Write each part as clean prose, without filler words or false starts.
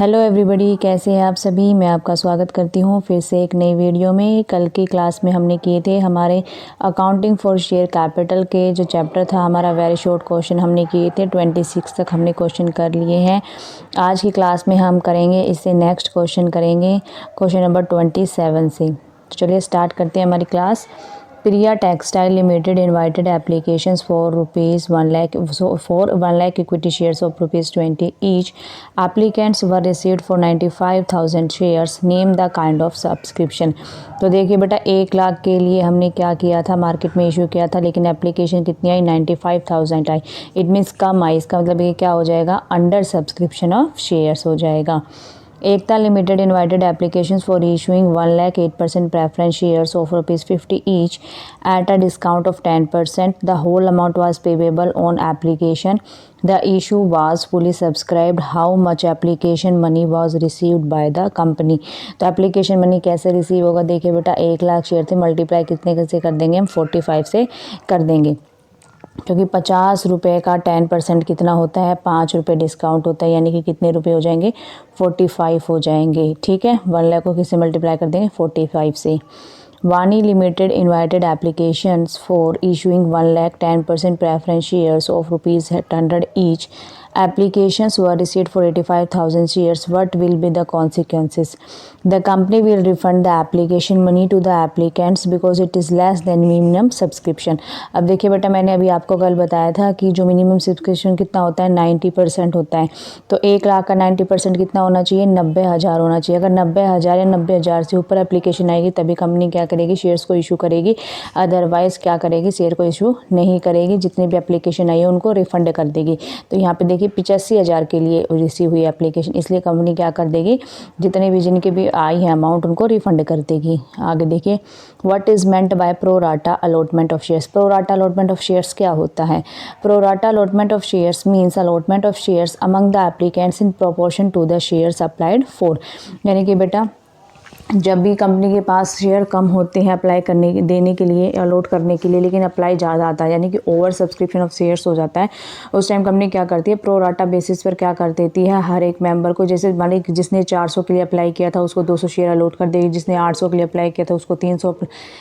Hello everybody, कैसे हैं आप सभी। मैं आपका स्वागत करती हूँ फिर से एक नई वीडियो में। कल की क्लास में हमने किए थे हमारे अकाउंटिंग फॉर शेयर कैपिटल के जो चैप्टर था हमारा वेरी शॉर्ट क्वेश्चन हमने किए थे। 26 तक हमने क्वेश्चन कर लिए हैं। आज की क्लास में हम करेंगे इससे नेक्स्ट क्वेश्चन करेंगे क्वेश्चन नंबर 27 से। तो चलिए स्टार्ट करते हैं हमारी class. Priya Textile Limited invited applications for rupees 1 lakh for 1 lakh equity shares of rupees 20 each. Applicants were received for 95,000 shares. Name the kind of subscription. तो देखिए बेटा 1 लाख के लिए हमने क्या किया था, मार्केट में इशू किया था, लेकिन एप्लीकेशन कितनी आई, 95,000 आई। इट मीन्स कम आई। इसका मतलब ये क्या हो जाएगा, अंडर सब्सक्रिप्शन ऑफ शेयर्स हो जाएगा। Ekta Limited invited applications for issuing 1 lakh 8% preference shares of rupees 50 each at a discount of 10%. The whole amount was payable on application. The issue was fully subscribed. How much application money was received by the company? तो application money कैसे receive होगा, देखिए बेटा 1 lakh share थे, multiply कितने से कर देंगे हम, 45 से कर देंगे, क्योंकि 50 रुपये का 10% कितना होता है, 5 रुपये डिस्काउंट होता है, यानी कि कितने रुपए हो जाएंगे, 45 हो जाएंगे। ठीक है, 1 लाख को किससे मल्टीप्लाई कर देंगे, 45 से। वानी limited invited applications for issuing 1 lakh 10% preference shares of rupees 100 each. Applications were received for 85,000 shares. What will be the consequences? The company will refund the application money to the applicants because it is less than minimum subscription. अब देखिए बेटा, मैंने अभी आपको कल बताया था कि जो मिनिमम सब्सक्रिप्शन कितना होता है, 90% होता है। तो 1 लाख का 90% कितना होना चाहिए, 90,000 होना चाहिए। अगर 90,000 या 90,000 से ऊपर एप्लीकेशन आएगी तभी कंपनी क्या करेगी, शेयर्स को इशू करेगी। अदरवाइज क्या करेगी, शेयर को इशू नहीं करेगी। जितनी भी एप्लीकेशन आई है उनको रिफंड कर देगी। तो यहाँ पे देखिए 85,000 के लिए रिसीव हुई एप्लीकेशन, इसलिए कंपनी क्या कर देगी, जितने भी जिनके भी आई है अमाउंट उनको रिफंड कर देगी। आगे देखिए, what is meant by pro rata allotment of shares. Pro rata allotment of shares क्या होता है। Pro rata allotment of shares means allotment of shares among the applicants in proportion to the shares applied for. यानी कि बेटा जब भी कंपनी के पास share कम होते हैं अप्लाई करने देने के लिए, अलॉट करने के लिए, लेकिन अप्लाई ज़्यादा आता है, यानी कि ओवर सब्सक्रिप्शन ऑफ शेयर्स हो जाता है, उस टाइम कंपनी क्या करती है, प्रोराटा बेसिस पर क्या कर देती है, हर एक मेंबर को, जैसे मान लीजिए जिसने 400 के लिए अप्लाई किया था उसको 200 शेयर अलॉट कर देगी, जिसने 800 के लिए अप्लाई किया था उसको 300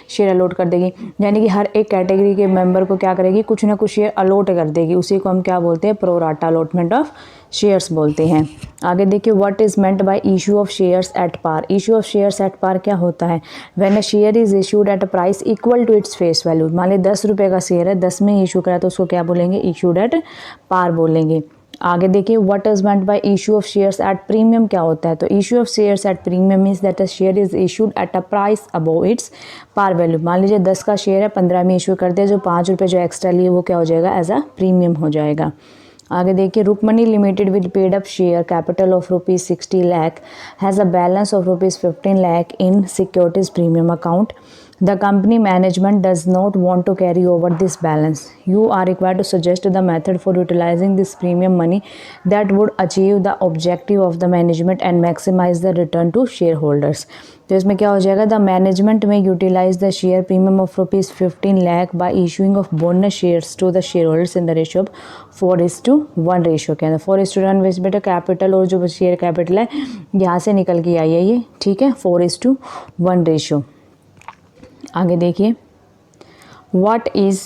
शेयर अलॉट कर देगी। यानी कि हर एक कैटेगरी के मेंबर को क्या करेगी, कुछ ना कुछ शेयर अलॉट कर देगी। उसी को हम क्या बोलते हैं, प्रोराटा अलॉटमेंट ऑफ शेयर्स बोलते हैं। आगे देखिए, what is meant by issue of shares at par. Issue of shares at par क्या होता है, when a share is issued at a price equal to its face value. मान ली 10 रुपये का शेयर है, 10 में इशू करा तो उसको क्या बोलेंगे, इशूड एट पार बोलेंगे। आगे देखिए, what is meant by issue of shares at premium क्या होता है। तो issue of shares at premium means that a share is issued at a price above its par value. मान लीजिए 10 का शेयर है, 15 में इशू करते हैं, जो 5 रुपये जो एक्स्ट्रा लिए वो क्या हो जाएगा, एज अ प्रीमियम हो जाएगा। आगे देखिए, Rukmani limited with paid up share capital of rupees 60 lakh has a balance of rupees 15 lakh in securities premium account. The company management does not want to carry over this balance. You are required to suggest the method for utilizing this premium money that would achieve the objective of the management and maximize the return to shareholders. तो इसमें क्या हो जाएगा, the management में utilise the share premium of rupees 15 lakh by issuing of bonus shares to the shareholders in the ratio of 4:1 ratio के अंदर। 4:1 वैसे बेटा कैपिटल और जो शेयर कैपिटल है यहाँ से निकल के आई है ये, ठीक है, 4:1 रेशियो। आगे देखिए, what is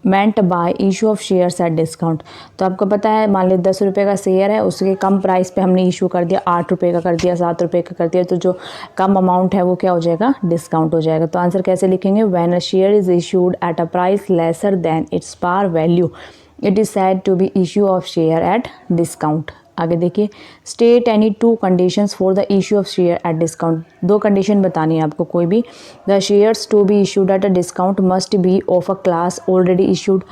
meant by issue of shares at discount. तो आपको पता है, मान लीजिए 10 रुपये का शेयर है, उसके कम प्राइस पे हमने इशू कर दिया, 8 रुपये का कर दिया, 7 रुपये का कर दिया, तो जो कम अमाउंट है वो क्या हो जाएगा, डिस्काउंट हो जाएगा। तो आंसर कैसे लिखेंगे, when a share is issued at a price lesser than its par value it is said to be issue of share at discount. आगे देखिए, state any 2 conditions for the issue of share at discount. 2 condition बतानी है आपको कोई भी। The shares to be issued at a discount must be of a class already issued.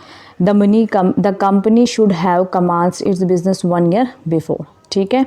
The company should have commence its business 1 year before. ठीक है।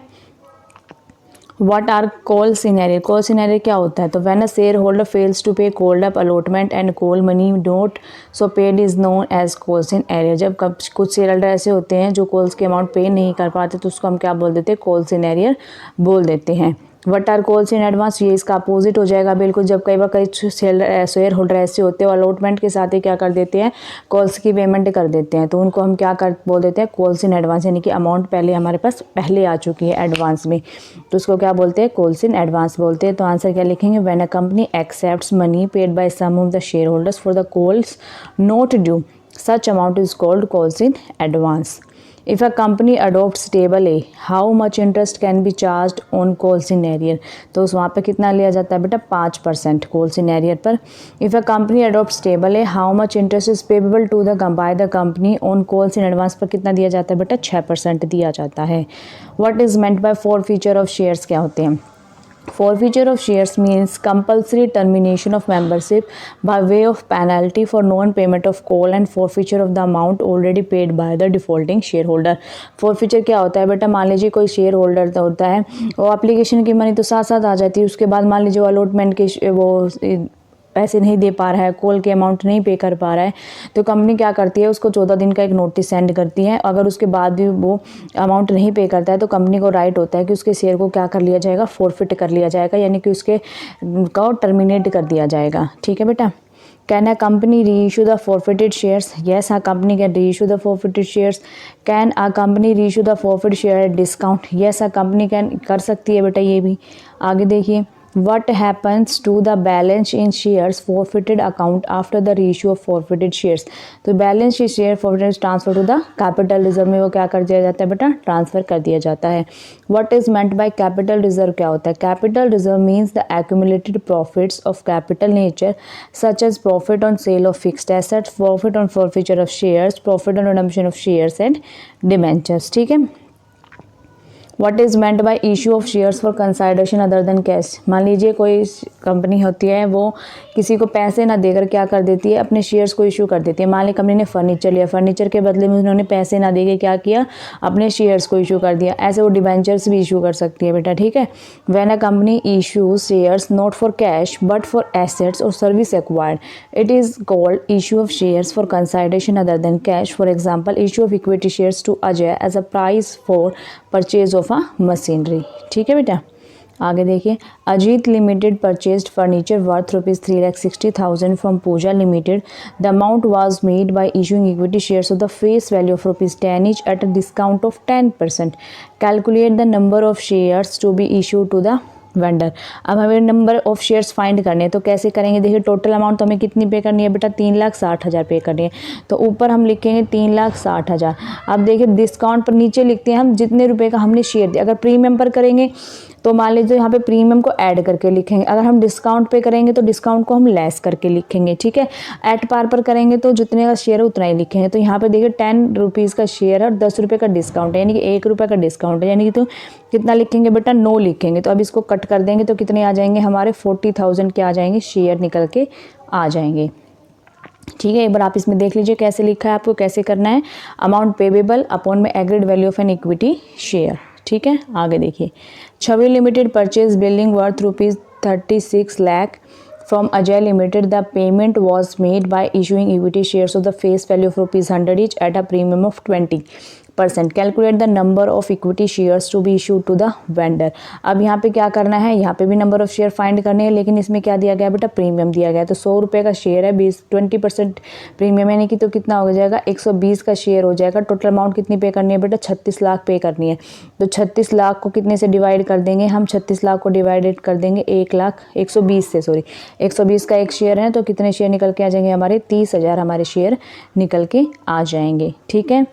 What are call scenario? Call scenario क्या होता है, तो when a shareholder fails to pay called up allotment and call money not so paid is known as call scenario. जब कुछ share holder ऐसे होते हैं जो कॉल्स के अमाउंट पे नहीं कर पाते तो उसको हम क्या बोल देते हैं, कॉल scenario बोल देते हैं। What are calls in advance, ये इसका अपोजिट हो जाएगा बिल्कुल। जब कई बार कई शेयर होल्डर ऐसे होते हैं अलॉटमेंट के साथ ही क्या कर देते हैं, कॉल्स की पेमेंट कर देते हैं, तो उनको हम क्या कर बोल देते हैं, कॉल्स इन एडवांस, यानी कि अमाउंट पहले हमारे पास पहले आ चुकी है एडवांस में, तो उसको क्या बोलते हैं, कॉल्स इन एडवांस बोलते हैं। तो आंसर क्या लिखेंगे, when a company accepts money paid by some of the shareholders for the calls not due, such amount is called calls in advance. If a company adopts table A, how much interest can be charged on calls in arrear? तो उस वहाँ पे कितना लिया जाता है बेटा, 5% calls in arrear पर। If a company adopts table A, how much interest is payable to the by the company on calls in advance पर कितना दिया जाता है बेटा, 6% दिया जाता है। What is meant by forfeiture of shares, क्या होते हैं? Forfeiture of shares means compulsory termination of membership by way of penalty for non-payment of call and forfeiture of the amount already paid by the defaulting shareholder. Forfeiture क्या होता है बेटा, मान लीजिए कोई शेयर होल्डर होता है, वो एप्लीकेशन की मनी तो साथ साथ आ जाती है, उसके बाद मान लीजिए वो अलॉटमेंट के वो पैसे नहीं दे पा रहा है, कॉल के अमाउंट नहीं पे कर पा रहा है, तो कंपनी क्या करती है, उसको 14 दिन का एक नोटिस सेंड करती है। अगर उसके बाद भी वो अमाउंट नहीं पे करता है तो कंपनी को राइट होता है कि उसके शेयर को क्या कर लिया जाएगा, फोरफिट कर लिया जाएगा, यानी कि उसके को टर्मिनेट कर दिया जाएगा। ठीक है बेटा। Can a company reissue the forfeited shares? Yes, a company can reissue the forfeited shares. Can a company reissue the forfeited share at discount? Yes, a company can कर सकती है बेटा ये भी। आगे देखिए, what happens to the balance in shares forfeited account after the reissue of forfeited shares? तो balance sheet share forfeited transfer to the capital reserve में वो क्या कर दिया जाता है बेटा, ट्रांसफर कर दिया जाता है। What is meant by capital reserve, क्या होता है? Capital reserve means the accumulated profits of capital nature such as profit on sale of fixed assets, profit on forfeiture of shares, profit on redemption of shares and debentures। ठीक है। What is meant by issue of shares for consideration other than cash? मान लीजिए कोई company होती है, वो किसी को पैसे ना देकर क्या कर देती है, अपने शेयर्स को इशू कर देती है। मान ली कंपनी ने फर्नीचर लिया, फर्नीचर के बदले में उन्होंने पैसे ना देके क्या किया, अपने शेयर्स को इशू कर दिया। ऐसे वो डिबेंचर्स भी इशू कर सकती है बेटा। ठीक है। When a company issue shares not for cash but for assets or service acquired, it is called issue of shares for consideration other than cash. For example, issue of equity shares to Ajay as a price for purchase of machinery. ठीक है बेटा। आगे देखिए, Ajit limited purchased furniture worth ₹3,60,000 from Pooja limited. The amount was made by issuing equity shares of the face value of ₹10 each at a discount of 10%। Calculate the number of shares to be issue to the vendor. अब हमें number of shares find करने हैं, तो कैसे करेंगे, देखिए total amount तो हमें कितनी पे करनी है बेटा, 3,60,000 पे करनी है। तो ऊपर हम लिखेंगे 3,60,000। अब देखिए डिस्काउंट पर नीचे लिखते हैं हम जितने रुपए का हमने शेयर दिया। अगर प्रीमियम पर करेंगे तो मान लीजिए यहाँ पे प्रीमियम को ऐड करके लिखेंगे, अगर हम डिस्काउंट पे करेंगे तो डिस्काउंट को हम लेस करके लिखेंगे। ठीक है। एट पार पर करेंगे तो जितने का शेयर है उतना ही लिखेंगे। तो यहाँ पे देखिए 10 रुपीज़ का शेयर है और 10 रुपये का डिस्काउंट है, यानी कि 1 रुपये का डिस्काउंट है, यानी कि तो कितना लिखेंगे बेटा, 9 लिखेंगे। तो अब इसको कट कर देंगे तो कितने आ जाएंगे, हमारे 40,000 के आ जाएंगे, शेयर निकल के आ जाएंगे। ठीक है। एक बार आप इसमें देख लीजिए कैसे लिखा है, आपको कैसे करना है। अमाउंट पेबेबल अपॉन में agreed value of an equity share. ठीक है। आगे देखिए, Chhavi limited purchase building worth ₹36 lakh from Ajay Limited. The payment was made by issuing equity shares of the face value of ₹100 each at a premium of 20%. Calculate the number of equity shares to be issued to the vendor. अब यहाँ पे क्या करना है, यहाँ पे भी number of share find करने हैं, लेकिन इसमें क्या दिया गया बेटा, प्रीमियम दिया गया है। तो 100 रुपये का शेयर है, 20% प्रीमियम, यानी कि तो कितना हो जाएगा, 120 का शेयर हो जाएगा। टोटल अमाउंट कितनी पे करनी है बेटा, 36 लाख पे करनी है। तो 36 लाख को कितने से डिवाइड कर देंगे हम, 36 लाख को डिवाइडेड कर देंगे 120 से, सॉरी 120 का एक शेयर है, तो कितने शेयर निकल के आ जाएंगे हमारे, 30,000 हमारे शेयर निकल के आ जाएंगे। ठीक है।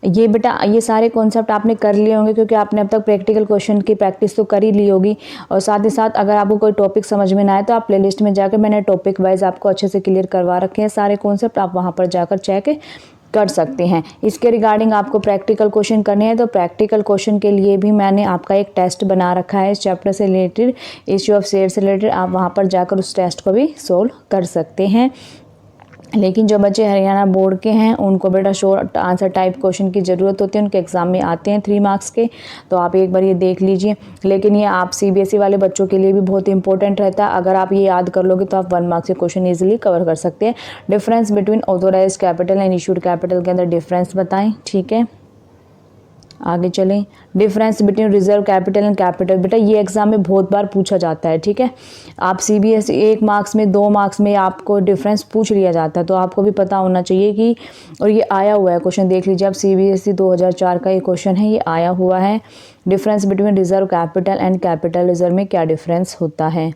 ये बेटा ये सारे कॉन्सेप्ट आपने कर लिए होंगे क्योंकि आपने अब तक प्रैक्टिकल क्वेश्चन की प्रैक्टिस तो कर ही ली होगी। और साथ ही साथ अगर आपको कोई टॉपिक समझ में ना आए तो आप प्लेलिस्ट में जाकर मैंने टॉपिक वाइज आपको अच्छे से क्लियर करवा रखे हैं सारे कॉन्सेप्ट, आप वहाँ पर जाकर चेक कर सकते हैं। इसके रिगार्डिंग आपको प्रैक्टिकल क्वेश्चन करने हैं, तो प्रैक्टिकल क्वेश्चन के लिए भी मैंने आपका एक टेस्ट बना रखा है इस चैप्टर से रिलेटेड, इश्यू ऑफ शेयर से रिलेटेड। आप वहाँ पर जाकर उस टेस्ट को भी सोल्व कर सकते हैं। लेकिन जो बच्चे हरियाणा बोर्ड के हैं उनको बेटा शॉर्ट आंसर टाइप क्वेश्चन की ज़रूरत होती है, उनके एग्ज़ाम में आते हैं 3 मार्क्स के, तो आप एक बार ये देख लीजिए। लेकिन ये आप CBSE वाले बच्चों के लिए भी बहुत इंपॉर्टेंट रहता है। अगर आप ये याद कर लोगे तो आप 1 मार्क्स के क्वेश्चन ईजिली कवर कर सकते हैं। Difference between authorise capital and issued capital के अंदर डिफरेंस बताएं। ठीक है। आगे चलें। Difference between reserve capital and capital, बेटा ये एग्जाम में बहुत बार पूछा जाता है, ठीक है। आप सीबीएसई 1 मार्क्स में 2 मार्क्स में आपको डिफरेंस पूछ लिया जाता है, तो आपको भी पता होना चाहिए कि, और ये आया हुआ है क्वेश्चन, देख लीजिए आप, सीबीएसई 2004 का ये क्वेश्चन है, ये आया हुआ है। Difference between reserve capital and capital reserve में क्या डिफरेंस होता है।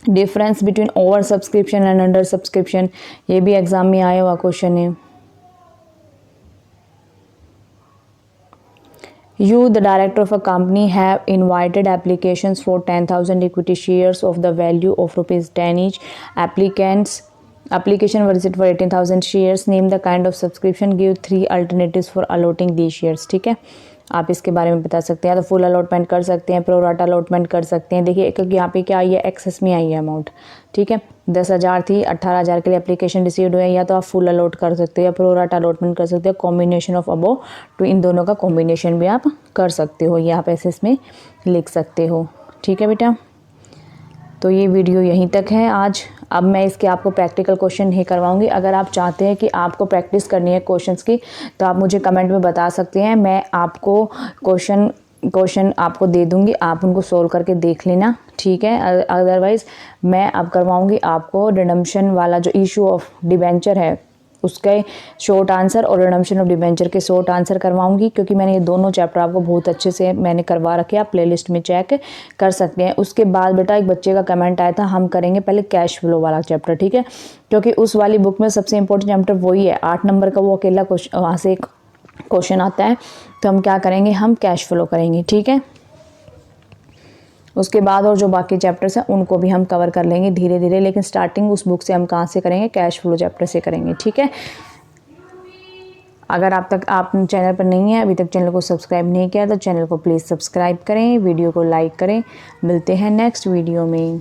Difference between over subscription and under subscription, ये भी एग्जाम में आया हुआ क्वेश्चन है। You, the director of a company, have invited applications for 10,000 equity shares of the value of ₹10 each. Application was received for 18,000 shares. Name the kind of subscription. Give 3 alternatives for allotting these shares. ठीक है, आप इसके बारे में बता सकते हैं। या तो फुल अलॉटमेंट कर सकते हैं, प्रोराटा अलॉटमेंट कर सकते हैं। देखिए एक यहाँ पे क्या आई है, एक्सेस में आई है अमाउंट, ठीक है। 10,000 थी, 18,000 के लिए एप्लीकेशन रिसीव्ड हुए। या तो आप फुल अलॉट कर सकते हो या प्रोराटा अलॉटमेंट कर सकते हो, कॉम्बिनेशन ऑफ अबोव, तो इन दोनों का कॉम्बिनेशन भी आप कर सकते हो, ये आप ऐसे इसमें लिख सकते हो, ठीक है बेटा। तो ये वीडियो यहीं तक है आज। अब मैं इसके आपको प्रैक्टिकल क्वेश्चन नहीं करवाऊंगी। अगर आप चाहते हैं कि आपको प्रैक्टिस करनी है क्वेश्चंस की, तो आप मुझे कमेंट में बता सकते हैं, मैं आपको क्वेश्चन आपको दे दूंगी, आप उनको सोल्व करके देख लेना, ठीक है। अदरवाइज़ मैं अब करवाऊंगी आपको रिडम्पशन वाला जो इशू ऑफ डिबेंचर है उसके शॉर्ट आंसर और रिडम्पशन ऑफ डिबेंचर के शॉर्ट आंसर करवाऊंगी, क्योंकि मैंने ये दोनों चैप्टर आपको बहुत अच्छे से मैंने करवा रखे, आप प्लेलिस्ट में चेक कर सकते हैं। उसके बाद बेटा एक बच्चे का कमेंट आया था, हम करेंगे पहले कैश फ्लो वाला चैप्टर, ठीक है, क्योंकि उस वाली बुक में सबसे इंपॉर्टेंट चैप्टर वही है, 8 नंबर का वो अकेला क्वेश्चन, वहाँ से एक क्वेश्चन आता है। तो हम क्या करेंगे, हम कैश फ्लो करेंगे, ठीक है। उसके बाद और जो बाकी चैप्टर्स हैं उनको भी हम कवर कर लेंगे धीरे धीरे, लेकिन स्टार्टिंग उस बुक से हम कहाँ से करेंगे, कैश फ्लो चैप्टर से करेंगे, ठीक है। अगर आप चैनल पर नहीं है, अभी तक चैनल को सब्सक्राइब नहीं किया, तो चैनल को प्लीज़ सब्सक्राइब करें, वीडियो को लाइक करें। मिलते हैं नेक्स्ट वीडियो में।